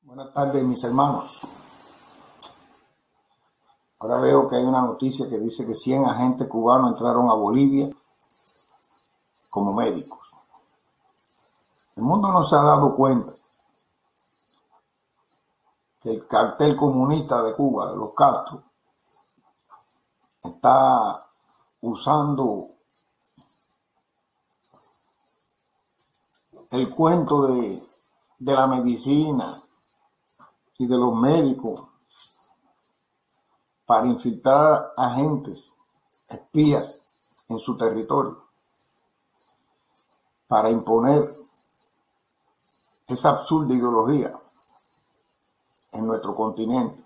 Buenas tardes, mis hermanos. Ahora veo que hay una noticia que dice que 100 agentes cubanos entraron a Bolivia como médicos. El mundo no se ha dado cuenta que el cartel comunista de Cuba, de los Castro, está usando el cuento de la medicina y de los médicos para infiltrar agentes, espías en su territorio, para imponer esa absurda ideología en nuestro continente.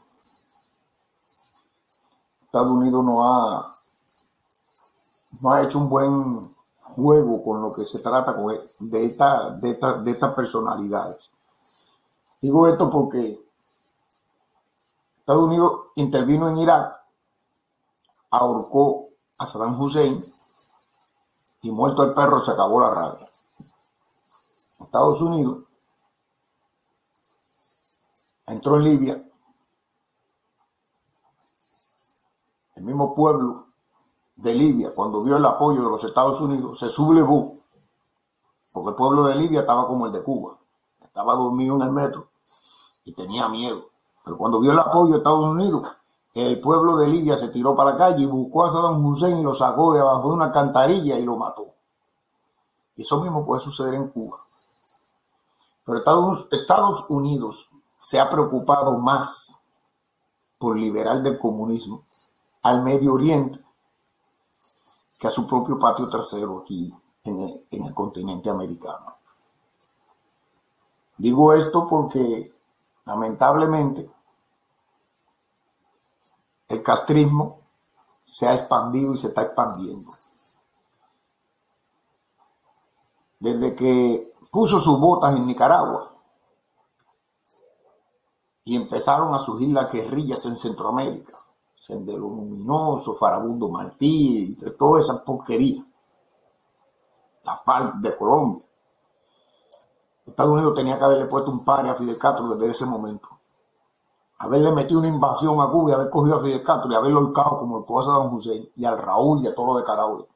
Estados Unidos no ha hecho un buen juego con lo que se trata de estas personalidades. Digo esto porque Estados Unidos intervino en Irak, ahorcó a Saddam Hussein y muerto el perro se acabó la rabia. Estados Unidos entró en Libia, el mismo pueblo de Libia, cuando vio el apoyo de los Estados Unidos, se sublevó, porque el pueblo de Libia estaba como el de Cuba, estaba dormido en el metro y tenía miedo. Pero cuando vio el apoyo de Estados Unidos, el pueblo de Libia se tiró para la calle y buscó a Saddam Hussein y lo sacó de abajo de una alcantarilla y lo mató. Y eso mismo puede suceder en Cuba. Pero Estados Unidos se ha preocupado más por liberar del comunismo al Medio Oriente que a su propio patio trasero aquí en el continente americano. Digo esto porque lamentablemente el castrismo se ha expandido y se está expandiendo. Desde que puso sus botas en Nicaragua y empezaron a surgir las guerrillas en Centroamérica, Sendero Luminoso, Farabundo Martí, toda esa porquería, la FARC de Colombia. Estados Unidos tenía que haberle puesto un pare a Fidel Castro desde ese momento. Haberle metido una invasión a Cuba y haber cogido a Fidel Castro y haberlo ahorcado como el cosa de Don Hussein y al Raúl y a todo lo de Carabobo.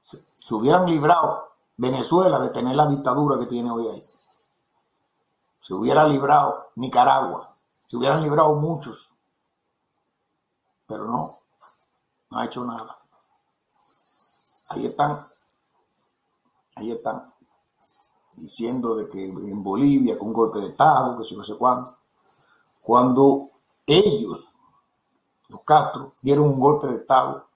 Se hubieran librado Venezuela de tener la dictadura que tiene hoy ahí. Se hubiera librado Nicaragua. Se hubieran librado muchos. Pero no ha hecho nada. Ahí están, diciendo de que en Bolivia con un golpe de Estado, que si no sé cuándo. Cuando ellos, los Castro, dieron un golpe de Estado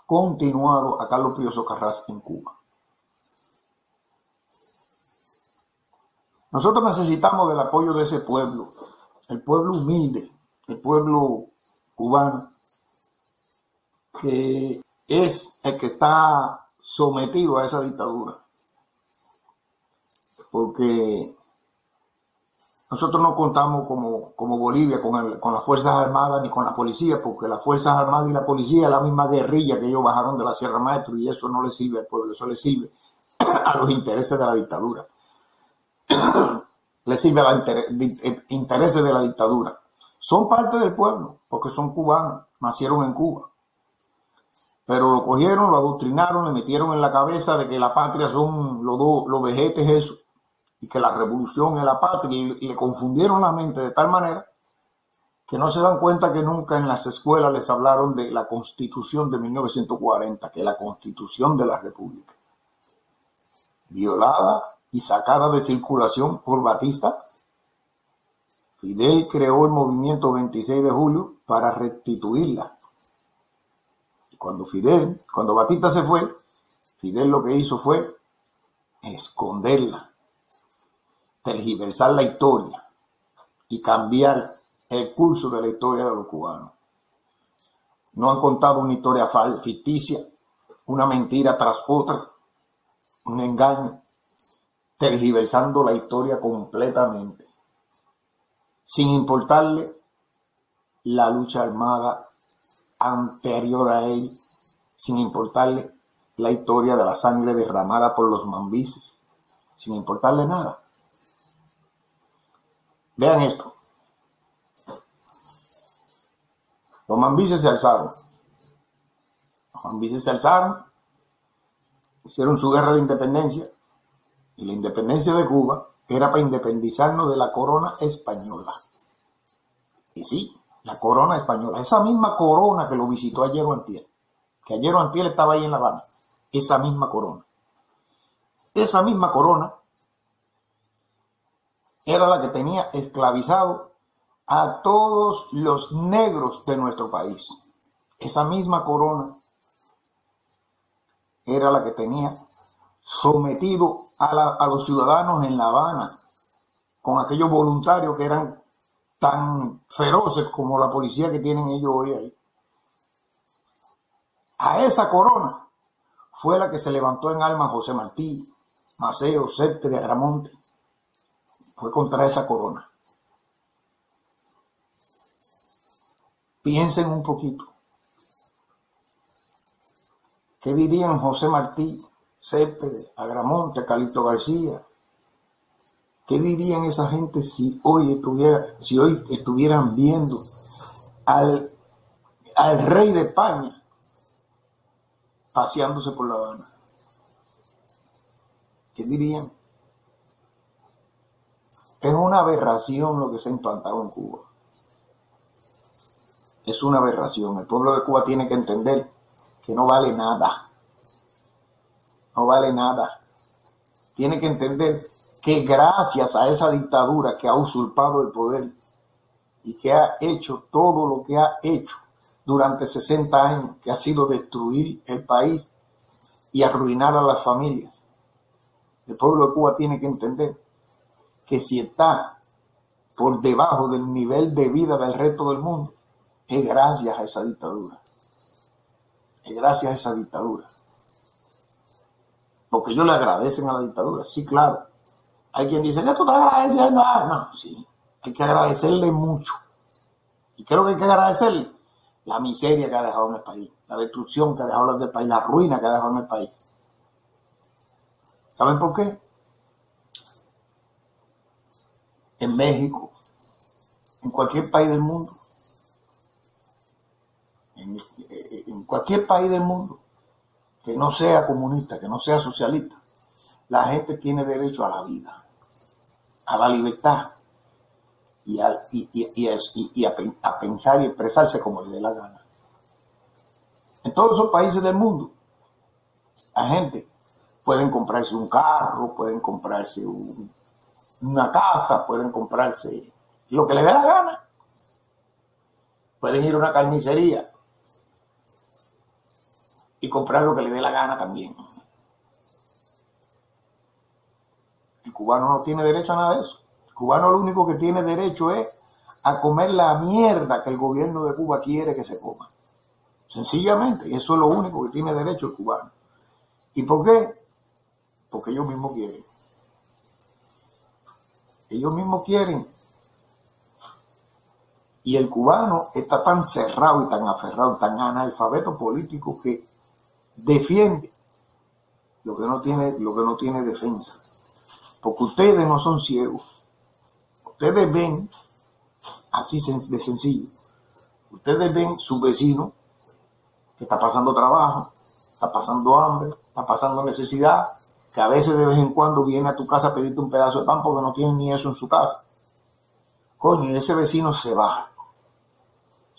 continuado a Carlos Pío Socarrás en Cuba. Nosotros necesitamos del apoyo de ese pueblo, el pueblo humilde, el pueblo cubano, que es el que está sometido a esa dictadura. Porque nosotros no contamos como Bolivia con las Fuerzas Armadas ni con la policía, porque las Fuerzas Armadas y la policía es la misma guerrilla que ellos bajaron de la Sierra Maestra y eso no le sirve al pueblo, eso le sirve a los intereses de la dictadura. Le sirve a los intereses de la dictadura. Son parte del pueblo, porque son cubanos, nacieron en Cuba. Pero lo cogieron, lo adoctrinaron, le metieron en la cabeza de que la patria son los vejetes eso, y que la revolución es la patria, y le confundieron la mente de tal manera que no se dan cuenta que nunca en las escuelas les hablaron de la Constitución de 1940, que es la Constitución de la República, violada y sacada de circulación por Batista. Fidel creó el movimiento 26 de julio para restituirla. Y cuando Batista se fue, Fidel lo que hizo fue esconderla, tergiversar la historia y cambiar el curso de la historia de los cubanos. No han contado una historia ficticia, una mentira tras otra, un engaño, tergiversando la historia completamente, sin importarle la lucha armada anterior a él, sin importarle la historia de la sangre derramada por los mambises, sin importarle nada. Vean esto. Los mambises se alzaron. Los mambises se alzaron, hicieron su guerra de independencia, y la independencia de Cuba era para independizarnos de la corona española. Y sí, la corona española, esa misma corona que lo visitó ayer o antier, que ayer o antier estaba ahí en La Habana, esa misma corona era la que tenía esclavizado a todos los negros de nuestro país. Esa misma corona era la que tenía sometido a los ciudadanos en La Habana, con aquellos voluntarios que eran tan feroces como la policía que tienen ellos hoy ahí. A esa corona fue la que se levantó en armas José Martí, Maceo, Céspedes, Agramonte. Fue contra esa corona. Piensen un poquito. ¿Qué dirían José Martí, Céspedes, Agramonte, Calixto García? ¿Qué dirían esa gente si hoy estuvieran viendo al rey de España paseándose por La Habana? ¿Qué dirían? Es una aberración lo que se ha implantado en Cuba. Es una aberración. El pueblo de Cuba tiene que entender que no vale nada. No vale nada. Tiene que entender que gracias a esa dictadura que ha usurpado el poder y que ha hecho todo lo que ha hecho durante 60 años, que ha sido destruir el país y arruinar a las familias, el pueblo de Cuba tiene que entender que si está por debajo del nivel de vida del resto del mundo, es gracias a esa dictadura. Es gracias a esa dictadura. Porque ellos le agradecen a la dictadura. Sí, claro. Hay quien dice, ¿qué tú te agradeciendo? No, sí. Hay que agradecerle mucho. ¿Y qué es lo que hay que agradecerle? La miseria que ha dejado en el país, la destrucción que ha dejado en el país, la ruina que ha dejado en el país. ¿Saben por qué? En México, en cualquier país del mundo, en cualquier país del mundo que no sea comunista, que no sea socialista, la gente tiene derecho a la vida, a la libertad y a pensar y expresarse como le dé la gana. En todos esos países del mundo, la gente pueden comprarse un carro, pueden comprarse una casa, pueden comprarse lo que les dé la gana. Pueden ir a una carnicería y comprar lo que les dé la gana también. El cubano no tiene derecho a nada de eso. El cubano lo único que tiene derecho es a comer la mierda que el gobierno de Cuba quiere que se coma. Sencillamente, eso es lo único que tiene derecho el cubano. ¿Y por qué? Porque ellos mismos quieren. Ellos mismos quieren. Y el cubano está tan cerrado y tan aferrado, tan analfabeto político que defiende lo que no tiene defensa. Porque ustedes no son ciegos. Ustedes ven, así de sencillo, ustedes ven su vecino que está pasando trabajo, está pasando hambre, está pasando necesidad, que a veces de vez en cuando viene a tu casa a pedirte un pedazo de pan porque no tiene ni eso en su casa. Coño, y ese vecino se va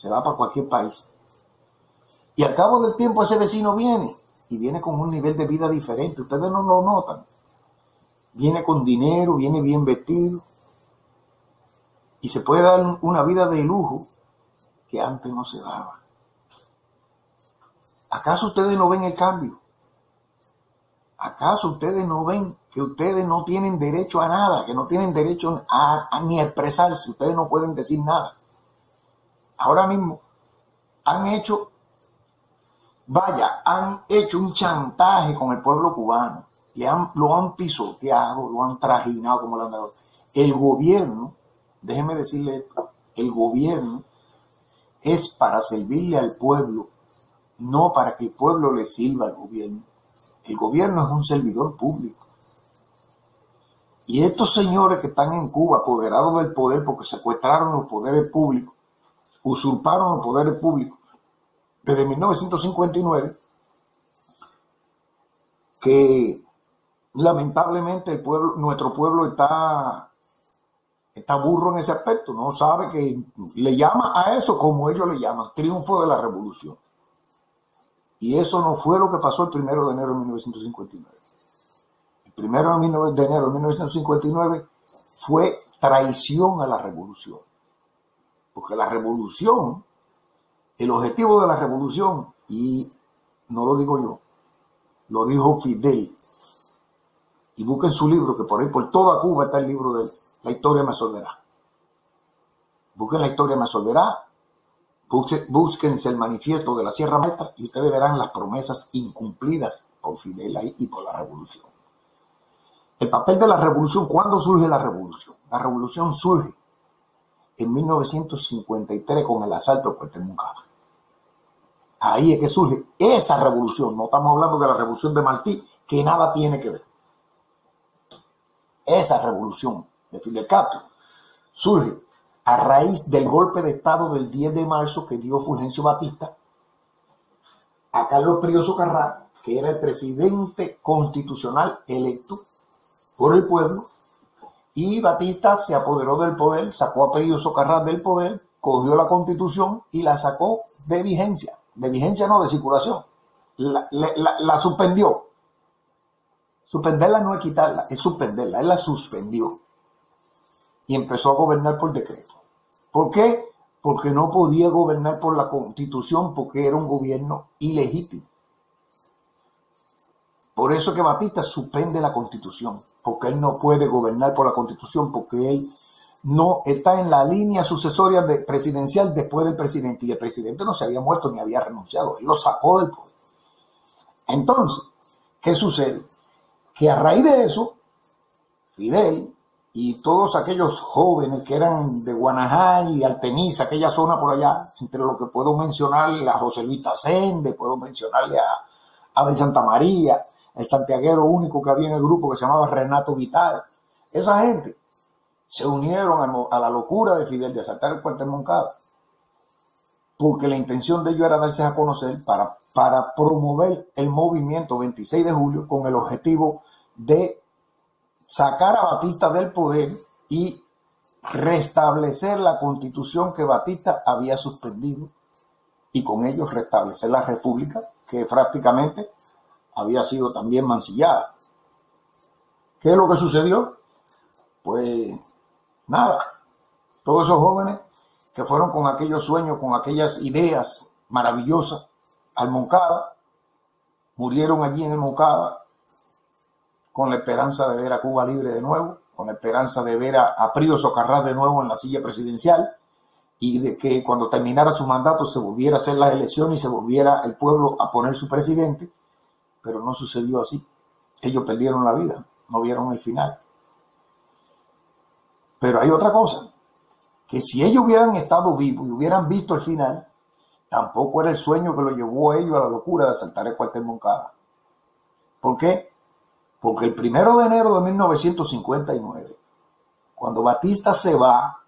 para cualquier país. Y al cabo del tiempo ese vecino viene, y viene con un nivel de vida diferente, ustedes no lo notan. Viene con dinero, viene bien vestido, y se puede dar una vida de lujo que antes no se daba. ¿Acaso ustedes no ven el cambio? ¿Acaso ustedes no ven que ustedes no tienen derecho a nada, que no tienen derecho ni a expresarse? Ustedes no pueden decir nada. Ahora mismo han hecho un chantaje con el pueblo cubano. Lo han pisoteado, lo han trajinado como lo han dado. El gobierno, déjenme decirle esto, el gobierno es para servirle al pueblo, no para que el pueblo le sirva al gobierno. El gobierno es un servidor público. Y estos señores que están en Cuba apoderados del poder porque secuestraron los poderes públicos, usurparon los poderes públicos desde 1959, que lamentablemente nuestro pueblo está burro en ese aspecto, no sabe que le llama a eso como ellos le llaman, triunfo de la revolución. Y eso no fue lo que pasó el 1 de enero de 1959. El 1 de enero de 1959 fue traición a la revolución. Porque la revolución, el objetivo de la revolución, y no lo digo yo, lo dijo Fidel. Y busquen su libro, que por ahí por toda Cuba está el libro de él, La historia me absolverá. Busquen La historia me absolverá, búsquense el manifiesto de la Sierra Maestra y ustedes verán las promesas incumplidas por Fidel ahí y por la revolución. El papel de la revolución, ¿cuándo surge la revolución? La revolución surge en 1953 con el asalto a Puerto Moncada. Ahí es que surge esa revolución. No estamos hablando de la revolución de Martí, que nada tiene que ver. Esa revolución de Fidel Castro surge a raíz del golpe de Estado del 10 de marzo que dio Fulgencio Batista a Carlos Prío Socarrás, que era el presidente constitucional electo por el pueblo, y Batista se apoderó del poder, sacó a Prío Socarrás del poder, cogió la Constitución y la sacó de vigencia no, de circulación, la suspendió. Suspenderla no es quitarla, es suspenderla, él la suspendió y empezó a gobernar por decreto. ¿Por qué? Porque no podía gobernar por la Constitución, porque era un gobierno ilegítimo. Por eso que Batista suspende la Constitución, porque él no puede gobernar por la Constitución, porque él no está en la línea sucesoria presidencial después del presidente, y el presidente no se había muerto ni había renunciado, él lo sacó del poder. Entonces, ¿qué sucede? Que a raíz de eso, Fidel y todos aquellos jóvenes que eran de Guanajay y Artemisa, aquella zona por allá, entre lo que puedo mencionarle a José Luis Tacende, puedo mencionarle a Abel Santa María, el santiaguero único que había en el grupo que se llamaba Renato Guitar, esa gente se unieron a la locura de Fidel de asaltar el cuartel Moncada, porque la intención de ellos era darse a conocer para promover el movimiento 26 de julio con el objetivo de sacar a Batista del poder y restablecer la Constitución que Batista había suspendido y con ello restablecer la República, que prácticamente había sido también mancillada. ¿Qué es lo que sucedió? Pues nada, todos esos jóvenes que fueron con aquellos sueños, con aquellas ideas maravillosas al Moncada, murieron allí en el Moncada con la esperanza de ver a Cuba libre de nuevo, con la esperanza de ver a Prío Socarrás de nuevo en la silla presidencial y de que cuando terminara su mandato se volviera a hacer las elecciones y se volviera el pueblo a poner su presidente, pero no sucedió así. Ellos perdieron la vida, no vieron el final. Pero hay otra cosa, que si ellos hubieran estado vivos y hubieran visto el final, tampoco era el sueño que lo llevó a ellos a la locura de asaltar el cuartel Moncada. ¿Por qué? Porque el 1 de enero de 1959, cuando Batista se va,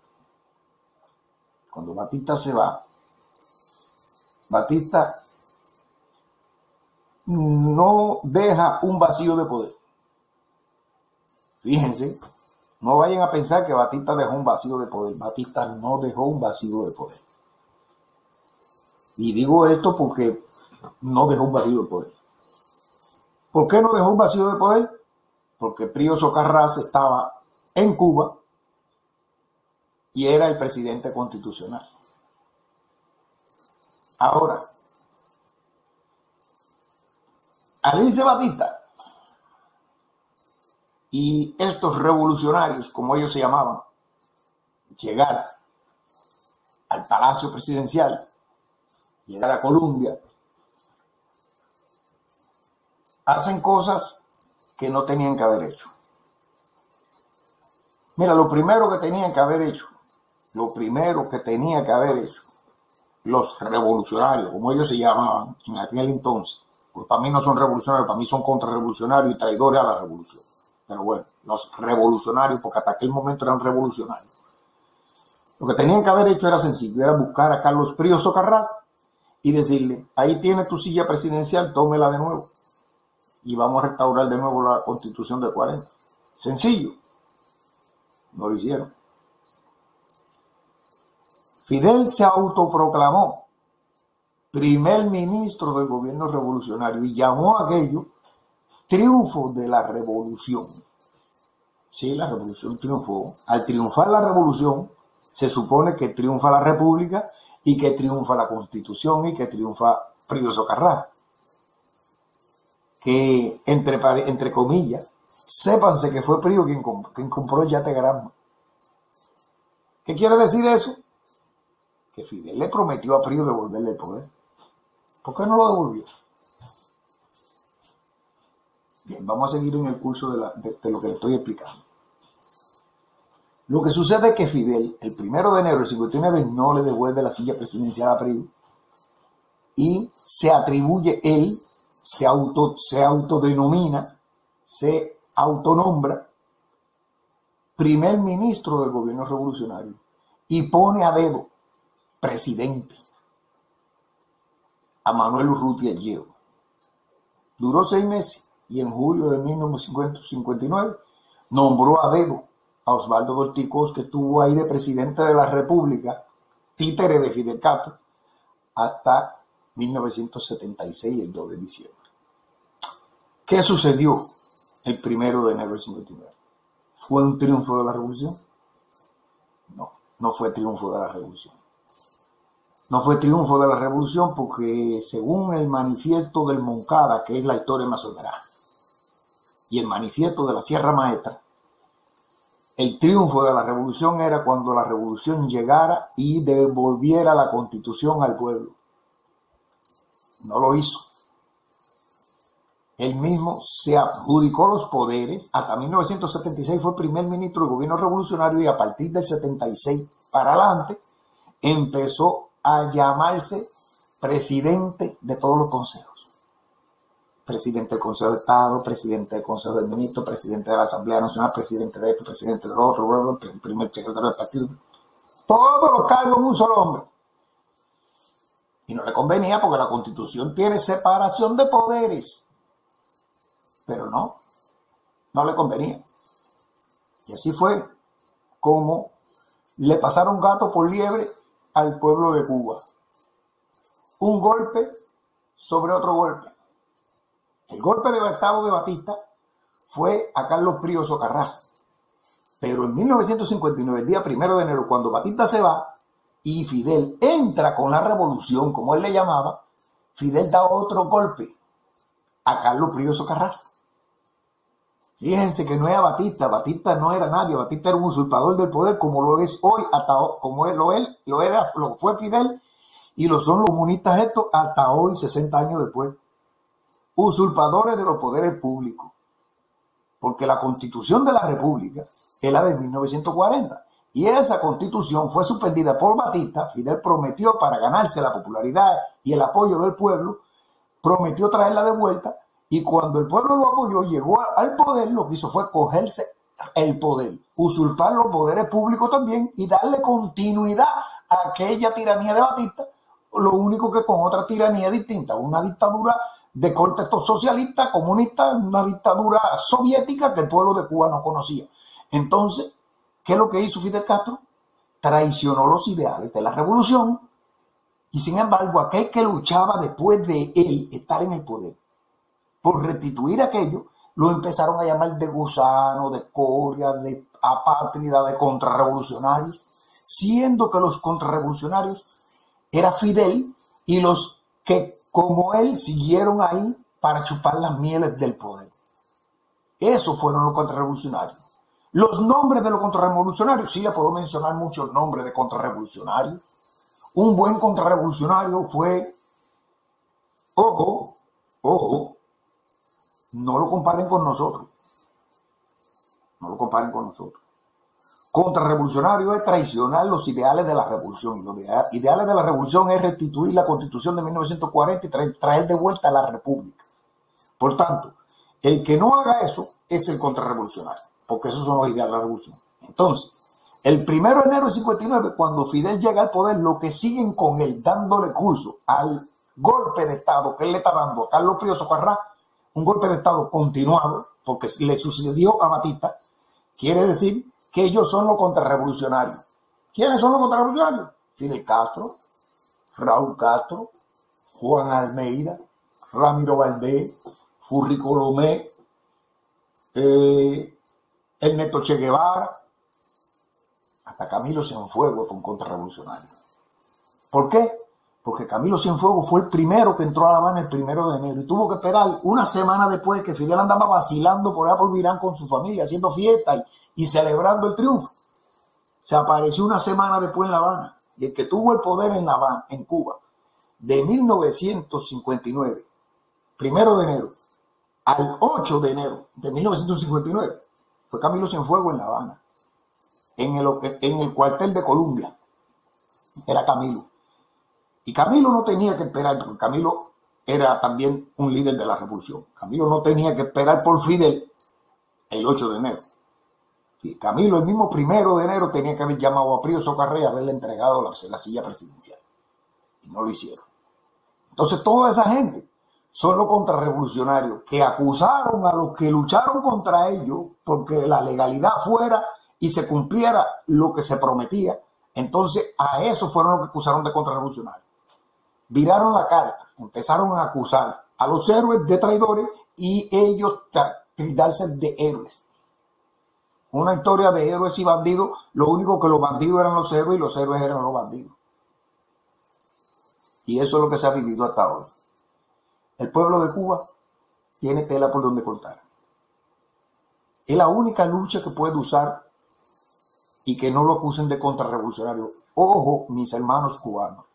Batista no deja un vacío de poder. Fíjense, no vayan a pensar que Batista dejó un vacío de poder. Batista no dejó un vacío de poder. Y digo esto porque no dejó un vacío de poder. ¿Por qué no dejó un vacío de poder? Porque Prío Socarrás estaba en Cuba y era el presidente constitucional. Ahora, al irse Batista y estos revolucionarios, como ellos se llamaban, llegar al Palacio Presidencial, llegar a Colombia, hacen cosas que no tenían que haber hecho. Mira, lo primero que tenían que haber hecho, los revolucionarios, como ellos se llamaban en aquel entonces, pues para mí no son revolucionarios, para mí son contrarrevolucionarios y traidores a la revolución. pero bueno, los revolucionarios, porque hasta aquel momento eran revolucionarios, lo que tenían que haber hecho era sencillo, era buscar a Carlos Prío Socarrás y decirle, ahí tiene tu silla presidencial, tómela de nuevo y vamos a restaurar de nuevo la Constitución del 40. Sencillo. No lo hicieron. Fidel se autoproclamó primer ministro del gobierno revolucionario y llamó a aquello triunfo de la revolución. Sí, la revolución triunfó. Al triunfar la revolución, se supone que triunfa la república y que triunfa la constitución y que triunfa Prío Socarrás. Que, entre comillas, sépanse que fue Prío quien compró el yate Granma. ¿Qué quiere decir eso? Que Fidel le prometió a Prío devolverle el poder. ¿Por qué no lo devolvió? Bien, vamos a seguir en el curso de lo que le estoy explicando. Lo que sucede es que Fidel, el 1 de enero del 59, no le devuelve la silla presidencial a Prío y se atribuye él, se autodenomina, se autonombra primer ministro del gobierno revolucionario y pone a dedo presidente a Manuel Urrutia Lleo. Duró 6 meses y en julio de 1959 nombró a dedo a Osvaldo Dorticós, que estuvo ahí de presidente de la República, títere de Fidel Castro, hasta 1976, el 2 de diciembre. ¿Qué sucedió el 1 de enero del 59? ¿Fue un triunfo de la revolución? No, no fue triunfo de la revolución. No fue triunfo de la revolución porque, según el manifiesto del Moncada, que es la historia más soberana, y el manifiesto de la Sierra Maestra, el triunfo de la revolución era cuando la revolución llegara y devolviera la Constitución al pueblo. No lo hizo. Él mismo se adjudicó los poderes. Hasta 1976 fue primer ministro del gobierno revolucionario y a partir del 76 para adelante empezó a llamarse presidente de todos los consejos. Presidente del Consejo de Estado, presidente del Consejo de Ministros, presidente de la Asamblea Nacional, presidente de esto, presidente de lo otro, primer secretario del partido. Todos los cargos en un solo hombre. Y no le convenía porque la Constitución tiene separación de poderes. Pero no le convenía. Y así fue como le pasaron gato por liebre al pueblo de Cuba. Un golpe sobre otro golpe. El golpe de Estado de Batista fue a Carlos Prío Socarrás. Pero en 1959, el día 1 de enero, cuando Batista se va y Fidel entra con la revolución, como él le llamaba, Fidel da otro golpe a Carlos Prío Socarrás. Fíjense que no era Batista. Batista no era nadie. Batista era un usurpador del poder, como lo es hoy, como lo fue Fidel, y lo son los comunistas estos hasta hoy, 60 años después. Usurpadores de los poderes públicos. Porque la Constitución de la República es la de 1940. Y esa Constitución fue suspendida por Batista. Fidel prometió, para ganarse la popularidad y el apoyo del pueblo, prometió traerla de vuelta. Y cuando el pueblo lo apoyó, llegó al poder, lo que hizo fue cogerse el poder, usurpar los poderes públicos también y darle continuidad a aquella tiranía de Batista, lo único que con otra tiranía distinta, una dictadura de corte socialista, comunista, una dictadura soviética que el pueblo de Cuba no conocía. Entonces, ¿qué es lo que hizo Fidel Castro? Traicionó los ideales de la revolución y, sin embargo, aquel que luchaba después de él estar en el poder por restituir aquello, lo empezaron a llamar de gusano, de escoria, de apátrida, de contrarrevolucionarios, siendo que los contrarrevolucionarios era Fidel y los que, como él, siguieron ahí para chupar las mieles del poder. Esos fueron los contrarrevolucionarios. Los nombres de los contrarrevolucionarios, sí le puedo mencionar muchos nombres de contrarrevolucionarios. Un buen contrarrevolucionario fue, ojo, no lo comparen con nosotros. No lo comparen con nosotros. Contrarrevolucionario es traicionar los ideales de la revolución. Y los ideales de la revolución es restituir la Constitución de 1940 y traer de vuelta a la República. Por tanto, El que no haga eso es el contrarrevolucionario, porque esos son los ideales de la revolución. Entonces, el 1 de enero del 59, cuando Fidel llega al poder, lo que siguen con él dándole curso al golpe de Estado que él le está dando a Carlos Pío Socarrá, un golpe de Estado continuado, porque le sucedió a Batista, quiere decir que ellos son los contrarrevolucionarios. ¿Quiénes son los contrarrevolucionarios? Fidel Castro, Raúl Castro, Juan Almeida, Ramiro Valdés, Furri Colomé, Ernesto Che Guevara, hasta Camilo Cienfuegos fue un contrarrevolucionario. ¿Por qué? Porque Camilo Cienfuegos fue el primero que entró a La Habana el 1 de enero y tuvo que esperar una semana después que Fidel andaba vacilando por allá por Virán con su familia, haciendo fiesta y celebrando el triunfo. Se apareció una semana después en La Habana. Y el que tuvo el poder en La Habana, en Cuba, de 1959, 1 de enero, al 8 de enero de 1959, fue Camilo Cienfuegos en La Habana, en el cuartel de Colombia. Era Camilo. Y Camilo no tenía que esperar, porque Camilo era también un líder de la revolución. Camilo no tenía que esperar por Fidel el 8 de enero. Y Camilo, el mismo 1 de enero, tenía que haber llamado a Pío Socarrá y haberle entregado la silla presidencial. Y no lo hicieron. Entonces, toda esa gente son los contrarrevolucionarios que acusaron a los que lucharon contra ellos porque la legalidad fuera y se cumpliera lo que se prometía. Entonces, a eso fueron los que acusaron de contrarrevolucionarios. Viraron la carta, empezaron a acusar a los héroes de traidores y ellos tildarse de héroes. Una historia de héroes y bandidos, lo único que los bandidos eran los héroes y los héroes eran los bandidos. Y eso es lo que se ha vivido hasta hoy. El pueblo de Cuba tiene tela por donde cortar. Es la única lucha que puede usar y que no lo acusen de contrarrevolucionario. Ojo, mis hermanos cubanos.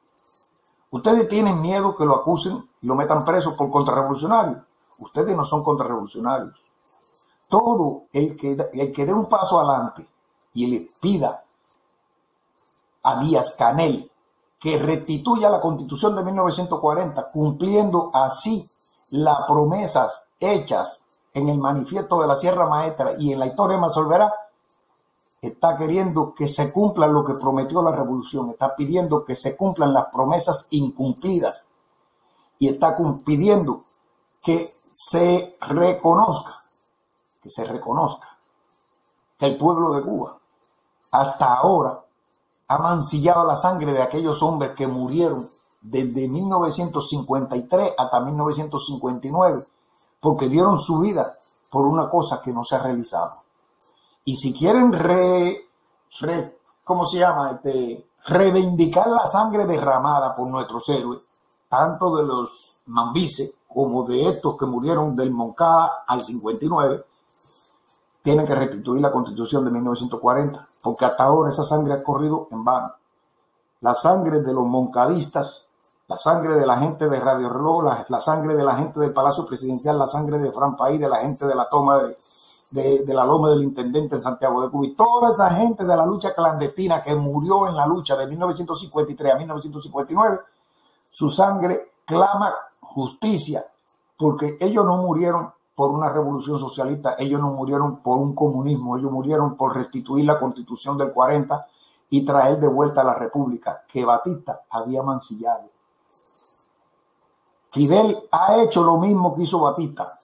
Ustedes tienen miedo que lo acusen y lo metan preso por contrarrevolucionario. Ustedes no son contrarrevolucionarios. Todo el que dé un paso adelante y le pida a Díaz-Canel que restituya la Constitución de 1940, cumpliendo así las promesas hechas en el manifiesto de la Sierra Maestra y en la historia de Mansolverá, está queriendo que se cumpla lo que prometió la revolución, está pidiendo que se cumplan las promesas incumplidas y está pidiendo que se reconozca que el pueblo de Cuba hasta ahora ha mancillado la sangre de aquellos hombres que murieron desde 1953 hasta 1959 porque dieron su vida por una cosa que no se ha realizado. Y si quieren reivindicar la sangre derramada por nuestros héroes, tanto de los mambises como de estos que murieron del Moncada al 59, tienen que restituir la Constitución de 1940, porque hasta ahora esa sangre ha corrido en vano. La sangre de los moncadistas, la sangre de la gente de Radio Reloj, la sangre de la gente del Palacio Presidencial, la sangre de Fran País, de la gente de la toma de la loma del intendente en Santiago de Cuba, y toda esa gente de la lucha clandestina que murió en la lucha de 1953 a 1959, su sangre clama justicia, porque ellos no murieron por una revolución socialista, ellos no murieron por un comunismo, ellos murieron por restituir la Constitución del 40 y traer de vuelta a la República que Batista había mancillado. Fidel ha hecho lo mismo que hizo Batista,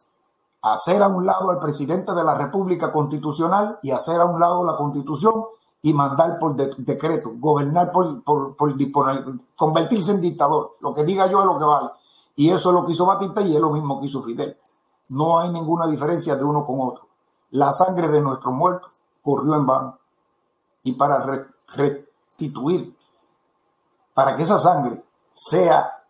hacer a un lado al presidente de la República Constitucional y hacer a un lado la Constitución y mandar por decreto, gobernar por disponer, convertirse en dictador. Lo que diga yo es lo que vale. Y eso es lo que hizo Batista y es lo mismo que hizo Fidel. No hay ninguna diferencia de uno con otro. La sangre de nuestros muertos corrió en vano. Y para restituir, para que esa sangre sea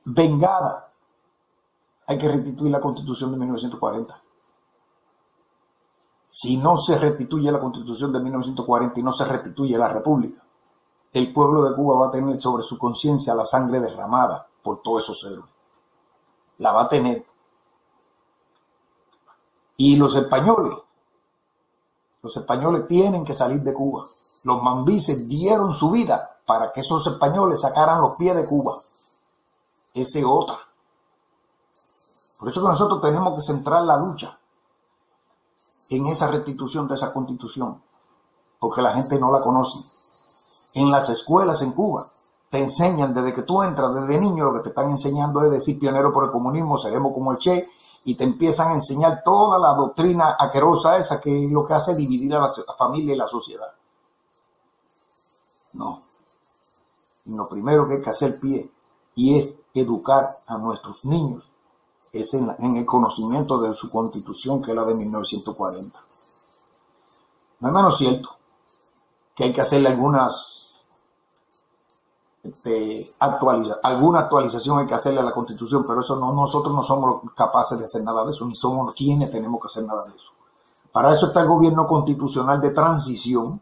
vengada, hay que restituir la Constitución de 1940. Si no se restituye la Constitución de 1940 y no se restituye la República, el pueblo de Cuba va a tener sobre su conciencia la sangre derramada por todos esos héroes. La va a tener. Y los españoles tienen que salir de Cuba. Los mambises dieron su vida para que esos españoles sacaran los pies de Cuba. Esa es otra. Por eso que nosotros tenemos que centrar la lucha en esa restitución de esa constitución, porque la gente no la conoce. En las escuelas en Cuba te enseñan desde que tú entras, desde niño, lo que te están enseñando es decir pionero por el comunismo, seremos como el Che, y te empiezan a enseñar toda la doctrina asquerosa esa que lo que hace es dividir a la familia y la sociedad. No. Lo primero que hay que hacer pie y es educar a nuestros niños es en el conocimiento de su constitución, que es la de 1940. No es menos cierto que hay que hacerle alguna actualización hay que hacerle a la constitución, pero eso no, nosotros no somos capaces de hacer nada de eso, ni somos quienes tenemos que hacer nada de eso. Para eso está el gobierno constitucional de transición,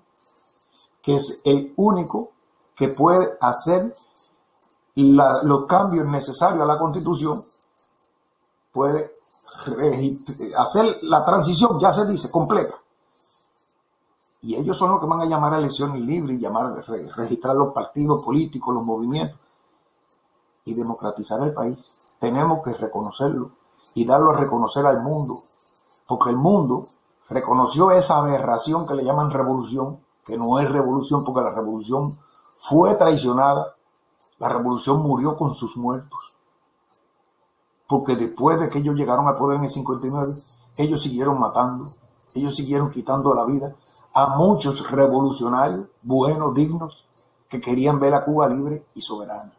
que es el único que puede hacer los cambios necesarios a la constitución, puede hacer la transición, ya se dice, completa. Y ellos son los que van a llamar a elecciones libres y registrar los partidos políticos, los movimientos y democratizar el país. Tenemos que reconocerlo y darlo a reconocer al mundo, porque el mundo reconoció esa aberración que le llaman revolución, que no es revolución porque la revolución fue traicionada, la revolución murió con sus muertos. Porque después de que ellos llegaron al poder en el 59, ellos siguieron matando, ellos siguieron quitando la vida a muchos revolucionarios buenos, dignos, que querían ver a Cuba libre y soberana.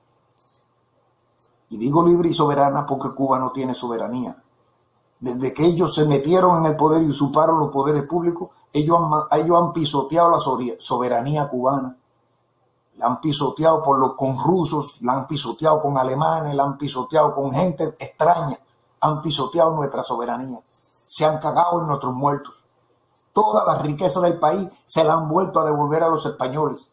Y digo libre y soberana porque Cuba no tiene soberanía. Desde que ellos se metieron en el poder y usurparon los poderes públicos, ellos han pisoteado la soberanía cubana. La han pisoteado con rusos, la han pisoteado con alemanes, la han pisoteado con gente extraña, han pisoteado nuestra soberanía, se han cagado en nuestros muertos. Toda la riqueza del país se la han vuelto a devolver a los españoles.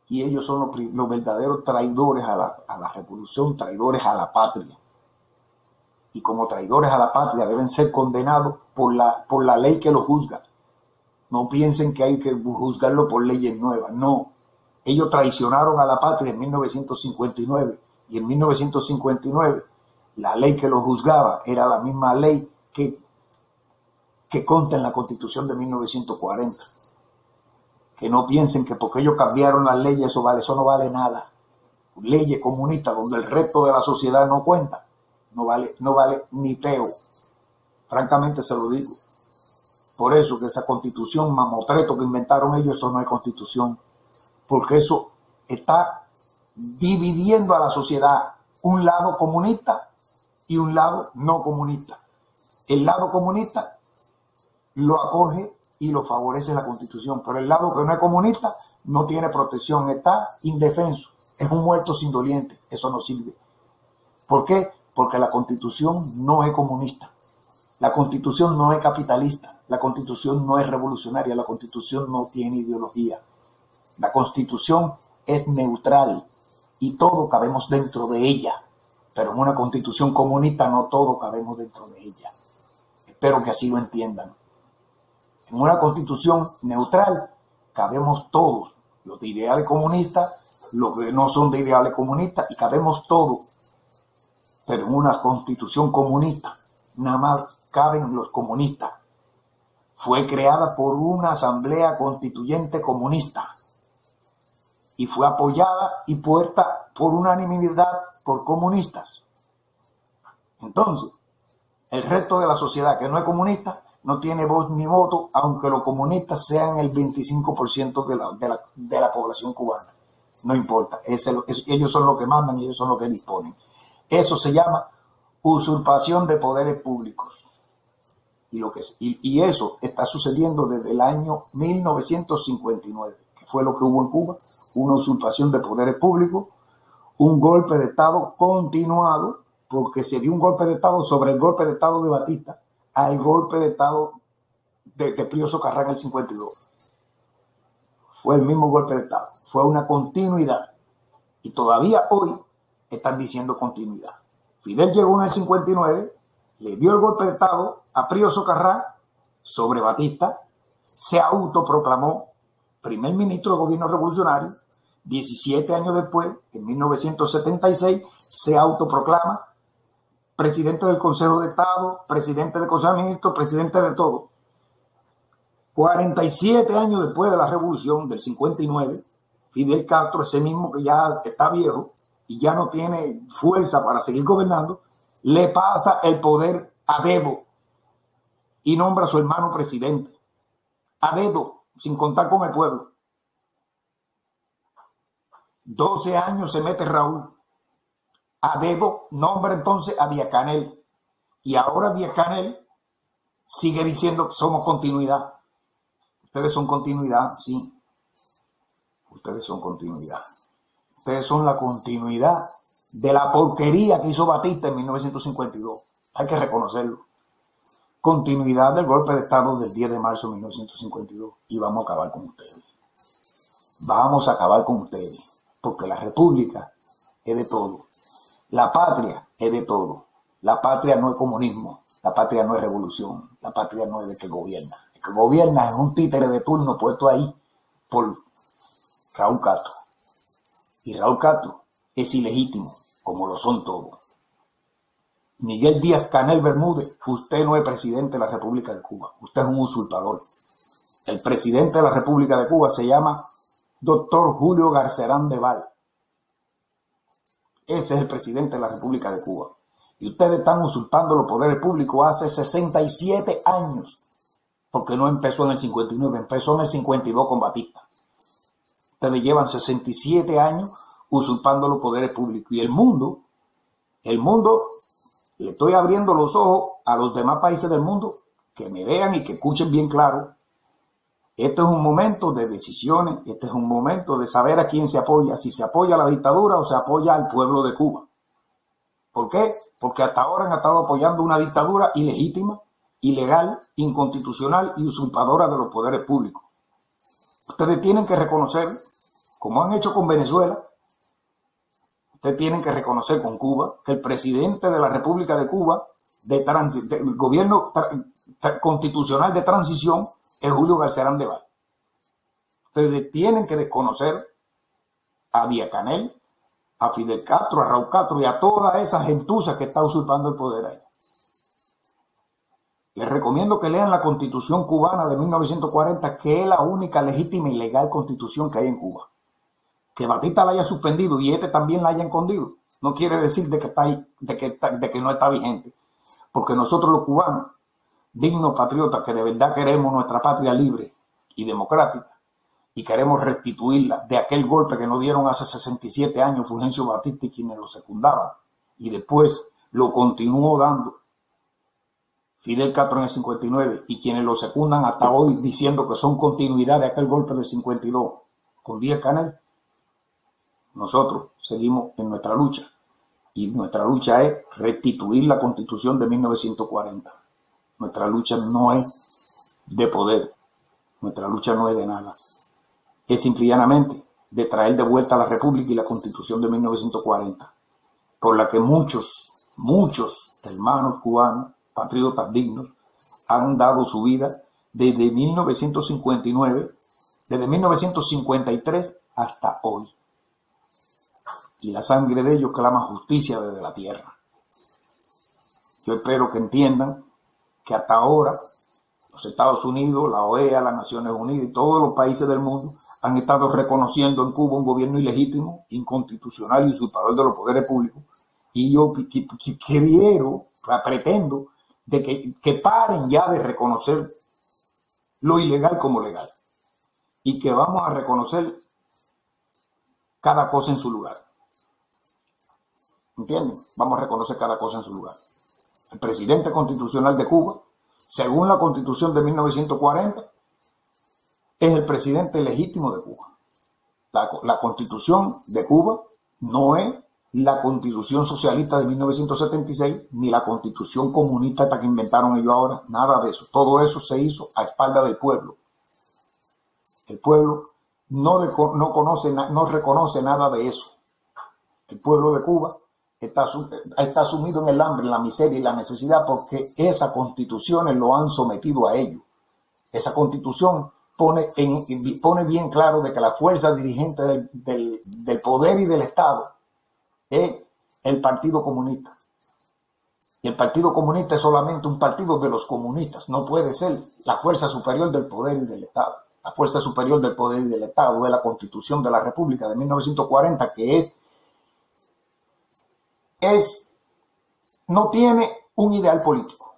Y ellos son los verdaderos traidores a la revolución, traidores a la patria. Y como traidores a la patria deben ser condenados por la ley que los juzga. No piensen que hay que juzgarlo por leyes nuevas, no. Ellos traicionaron a la patria en 1959 y en 1959 la ley que los juzgaba era la misma ley que consta en la Constitución de 1940. Que no piensen que porque ellos cambiaron las leyes eso no vale nada. Leyes comunistas donde el resto de la sociedad no cuenta, no vale ni peo. Francamente se lo digo. Por eso que esa constitución mamotreto que inventaron ellos, eso no es constitución. Porque eso está dividiendo a la sociedad un lado comunista y un lado no comunista. El lado comunista lo acoge y lo favorece la constitución, pero el lado que no es comunista no tiene protección, está indefenso, es un muerto sin doliente, eso no sirve. ¿Por qué? Porque la constitución no es comunista, la constitución no es capitalista, la constitución no es revolucionaria, la constitución no tiene ideología, la constitución es neutral y todos cabemos dentro de ella, pero en una constitución comunista no todos cabemos dentro de ella. Espero que así lo entiendan. En una constitución neutral cabemos todos, los de ideales comunistas, los que no son de ideales comunistas, y cabemos todos. Pero en una constitución comunista nada más caben los comunistas. Fue creada por una asamblea constituyente comunista y fue apoyada y puesta por unanimidad por comunistas. Entonces, el resto de la sociedad que no es comunista no tiene voz ni voto, aunque los comunistas sean el 25% de la población cubana. No importa, ellos son los que mandan y ellos son los que disponen. Eso se llama usurpación de poderes públicos. Y eso está sucediendo desde el año 1959, que fue lo que hubo en Cuba, una usurpación de poderes públicos, un golpe de Estado continuado, porque se dio un golpe de Estado sobre el golpe de Estado de Batista, al golpe de Estado de Pío Socarrán en el 52. Fue el mismo golpe de Estado, fue una continuidad. Y todavía hoy están diciendo continuidad. Fidel llegó en el 59, le dio el golpe de Estado a Pío Socarrán sobre Batista, se autoproclamó primer ministro del gobierno revolucionario. 17 años después, en 1976, se autoproclama presidente del Consejo de Estado, presidente del Consejo de Ministros, presidente de todo. 47 años después de la revolución del 59, Fidel Castro, ese mismo que ya está viejo y ya no tiene fuerza para seguir gobernando, le pasa el poder a dedo y nombra a su hermano presidente. A dedo, sin contar con el pueblo. 12 años se mete Raúl. A dedo nombra entonces a Díaz-Canel. Y ahora Díaz-Canel sigue diciendo que somos continuidad. Ustedes son continuidad, sí. Ustedes son continuidad. Ustedes son la continuidad de la porquería que hizo Batista en 1952. Hay que reconocerlo. Continuidad del golpe de Estado del 10 de marzo de 1952. Y vamos a acabar con ustedes. Vamos a acabar con ustedes. Porque la república es de todo. La patria es de todo. La patria no es comunismo. La patria no es revolución. La patria no es de que gobierna. El que gobierna es un títere de turno puesto ahí por Raúl Castro. Y Raúl Castro es ilegítimo, como lo son todos. Miguel Díaz-Canel Bermúdez, usted no es presidente de la República de Cuba. Usted es un usurpador. El presidente de la República de Cuba se llama Dr. Julio Garcerán de Val. Ese es el presidente de la República de Cuba. Y ustedes están usurpando los poderes públicos hace 67 años. Porque no empezó en el 59, empezó en el 52 con Batista. Ustedes llevan 67 años usurpando los poderes públicos. Y el mundo, le estoy abriendo los ojos a los demás países del mundo que me vean y que escuchen bien claro. Este es un momento de decisiones, este es un momento de saber a quién se apoya, si se apoya a la dictadura o se apoya al pueblo de Cuba. ¿Por qué? Porque hasta ahora han estado apoyando una dictadura ilegítima, ilegal, inconstitucional y usurpadora de los poderes públicos. Ustedes tienen que reconocer, como han hecho con Venezuela, ustedes tienen que reconocer con Cuba que el presidente de la República de Cuba, del gobierno constitucional de transición, es Julio Garcerán de Val. Ustedes tienen que desconocer a Díaz-Canel, a Fidel Castro, a Raúl Castro y a toda esa gentuza que está usurpando el poder ahí. Les recomiendo que lean la Constitución cubana de 1940, que es la única legítima y legal constitución que hay en Cuba. Que Batista la haya suspendido y este también la haya escondido, no quiere decir de que no está vigente. Porque nosotros los cubanos, dignos patriotas que de verdad queremos nuestra patria libre y democrática y queremos restituirla de aquel golpe que nos dieron hace 67 años Fulgencio Batista y quienes lo secundaban y después lo continuó dando Fidel Castro en el 59 y quienes lo secundan hasta hoy diciendo que son continuidad de aquel golpe del 52 con Díaz-Canel. Nosotros seguimos en nuestra lucha y nuestra lucha es restituir la Constitución de 1940. Nuestra lucha no es de poder, nuestra lucha no es de nada. Es simplemente de traer de vuelta la República y la Constitución de 1940, por la que muchos hermanos cubanos, patriotas dignos, han dado su vida desde 1959, desde 1953 hasta hoy. Y la sangre de ellos clama justicia desde la tierra. Yo espero que entiendan que hasta ahora los Estados Unidos, la OEA, las Naciones Unidas y todos los países del mundo han estado reconociendo en Cuba un gobierno ilegítimo, inconstitucional y usurpador de los poderes públicos. Y yo pretendo de que paren ya de reconocer lo ilegal como legal y que vamos a reconocer cada cosa en su lugar. ¿Entienden? Vamos a reconocer cada cosa en su lugar. El presidente constitucional de Cuba, según la Constitución de 1940, es el presidente legítimo de Cuba. La Constitución de Cuba no es la Constitución socialista de 1976, ni la Constitución comunista esta que inventaron ellos ahora, nada de eso. Todo eso se hizo a espaldas del pueblo. El pueblo no reconoce nada de eso. El pueblo de Cuba está sumido en el hambre, en la miseria y la necesidad porque esas constituciones lo han sometido a ellos. Esa constitución pone bien claro de que la fuerza dirigente del poder y del Estado es el Partido Comunista. Y el Partido Comunista es solamente un partido de los comunistas, no puede ser la fuerza superior del poder y del Estado. La fuerza superior del poder y del Estado es la Constitución de la República de 1940, que no tiene un ideal político.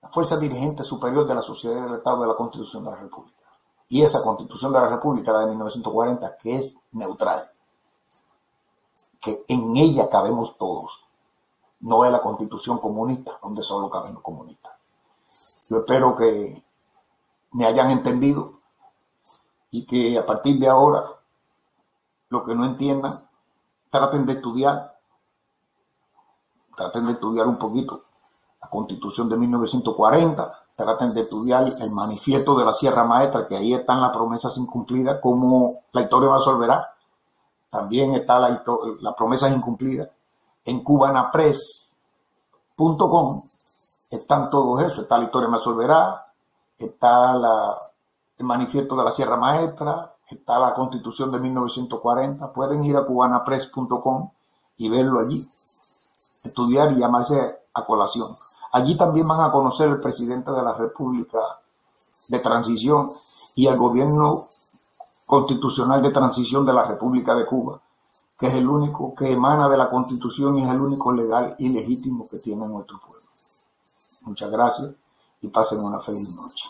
La fuerza dirigente superior de la sociedad y del Estado es la Constitución de la República. Y esa Constitución de la República, la de 1940, que es neutral, que en ella cabemos todos. No es la Constitución comunista, donde solo caben los comunistas. Yo espero que me hayan entendido y que a partir de ahora, lo que no entiendan, traten de estudiar un poquito la Constitución de 1940, traten de estudiar el manifiesto de la Sierra Maestra, que ahí están las promesas incumplidas, como la historia me resolverá. También está las promesas incumplidas. En cubanapress.com están todos eso. Está la historia me resolverá, está el manifiesto de la Sierra Maestra, está la Constitución de 1940. Pueden ir a cubanapress.com y verlo allí, estudiar y llamarse a colación. Allí también van a conocer el presidente de la República de Transición y el gobierno constitucional de transición de la República de Cuba, que es el único que emana de la Constitución y es el único legal y legítimo que tiene nuestro pueblo. Muchas gracias y pasen una feliz noche.